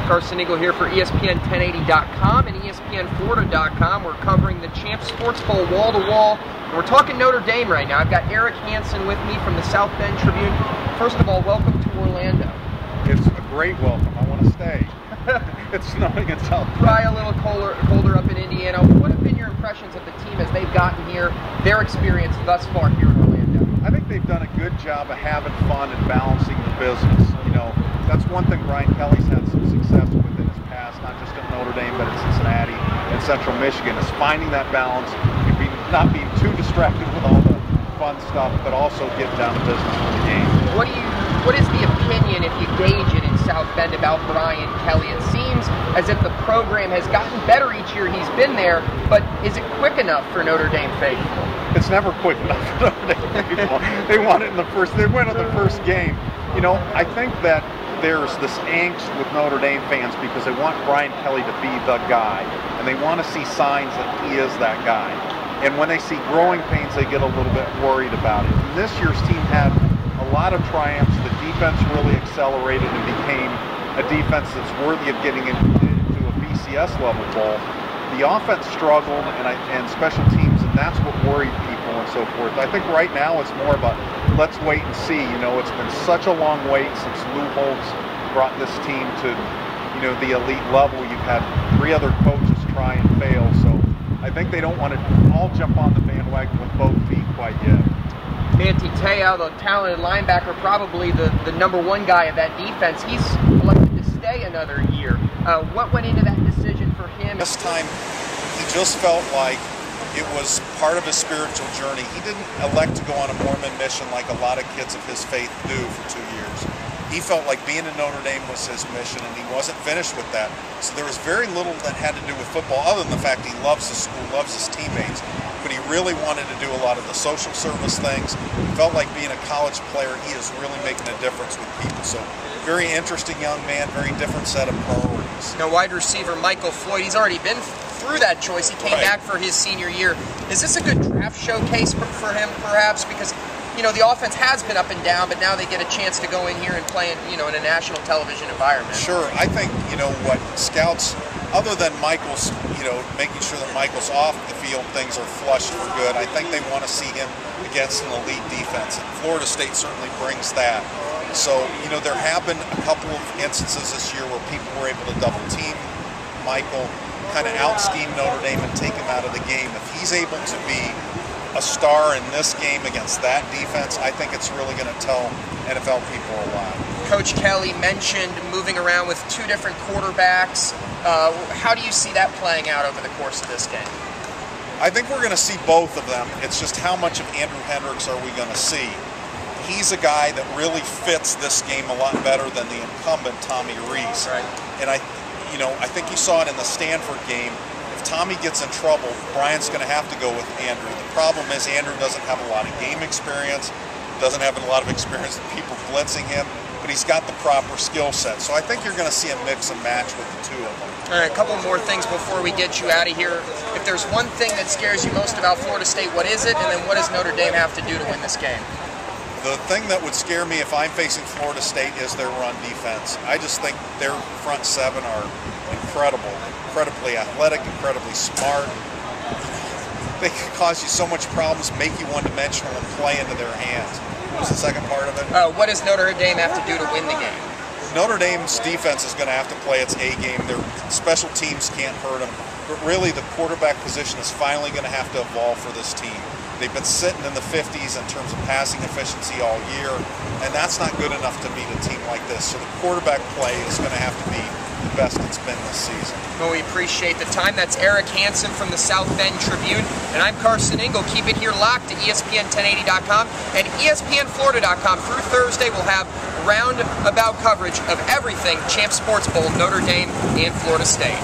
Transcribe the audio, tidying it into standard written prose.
Carson Ingle here for ESPN1080.com and ESPNFlorida.com. We're covering the Champs Sports Bowl wall-to-wall. And we're talking Notre Dame right now. I've got Eric Hansen with me from the South Bend Tribune. First of all, welcome to Orlando. It's a great welcome. I want to stay. It's snowing in South Bend. Probably a little colder up in Indiana. What have been your impressions of the team as they've gotten here, their experience thus far here in Orlando? I think they've done a good job of having fun and balancing the business. You know, that's one thing Brian Kelly's had some success with in his past, not just at Notre Dame, but at Cincinnati and Central Michigan, is finding that balance, not being too distracted with all the fun stuff, but also getting down to business for the game. What is the opinion, if you gauge it in South Bend, about Brian Kelly? It seems as if the program has gotten better each year he's been there, but is it quick enough for Notre Dame faithful? It's never quick enough for Notre Dame people. They won it in the first. They went in the first game. You know, I think that there's this angst with Notre Dame fans because they want Brian Kelly to be the guy, and they want to see signs that he is that guy. And when they see growing pains, they get a little bit worried about it. And this year's team had a lot of triumphs. The defense really accelerated and became a defense that's worthy of getting into a BCS level ball. The offense struggled and special teams, and that's what worried people and so forth. I think right now it's more about let's wait and see. You know, it's been such a long wait since Lou Holtz brought this team to, you know, the elite level. You've had 3 other coaches try and fail, so I think they don't want to all jump on the bandwagon with both feet quite yet. Manti Te'o, the talented linebacker, probably the #1 guy of that defense, he's elected to stay another year. What went into that decision for him? This time, he just felt like it was part of his spiritual journey. He didn't elect to go on a Mormon mission like a lot of kids of his faith do for 2 years. He felt like being in Notre Dame was his mission, and he wasn't finished with that. So there was very little that had to do with football, other than the fact he loves the school, loves his teammates. But he really wanted to do a lot of the social service things. He felt like being a college player, he is really making a difference with people. So very interesting young man, very different set of priorities. Now, wide receiver Michael Floyd, he's already been through that choice. He came back for his senior year. Is this a good draft showcase for him, perhaps? Because, you know, the offense has been up and down, but now they get a chance to go in here and play in, you know, in a national television environment. Sure. I think, you know, what scouts, other than Michael's, you know, making sure that Michael's off the field, things are flushed for good, I think they want to see him against an elite defense. And Florida State certainly brings that. So, you know, there have been a couple of instances this year where people were able to double team Michael, kind of out-scheme Notre Dame and take him out of the game. If he's able to be a star in this game against that defense, I think it's really going to tell NFL people a lot. Coach Kelly mentioned moving around with 2 different quarterbacks. How do you see that playing out over the course of this game? I think we're going to see both of them. It's just how much of Andrew Hendricks are we going to see? He's a guy that really fits this game a lot better than the incumbent Tommy Rees. Right. And I think you saw it in the Stanford game. If Tommy gets in trouble, Brian's going to have to go with Andrew. The problem is Andrew doesn't have a lot of game experience, doesn't have a lot of experience with people blitzing him, but he's got the proper skill set. So I think you're going to see a mix and match with the 2 of them. All right, a couple more things before we get you out of here. If there's one thing that scares you most about Florida State, what is it? And then what does Notre Dame have to do to win this game? The thing that would scare me if I'm facing Florida State is their run defense. I just think their front 7 are incredible, incredibly athletic, incredibly smart. They can cause you so much problems, make you one-dimensional, and play into their hands. What was the second part of it? What does Notre Dame have to do to win the game? Notre Dame's defense is going to have to play its A game. Their special teams can't hurt them. But really, the quarterback position is finally going to have to evolve for this team. They've been sitting in the 50s in terms of passing efficiency all year, and that's not good enough to beat a team like this. So the quarterback play is going to have to be the best it's been this season. Well, we appreciate the time. That's Eric Hansen from the South Bend Tribune, and I'm Carson Ingle. Keep it here locked to ESPN1080.com and ESPNFlorida.com. Through Thursday, we'll have roundabout coverage of everything Champs Sports Bowl, Notre Dame, and Florida State.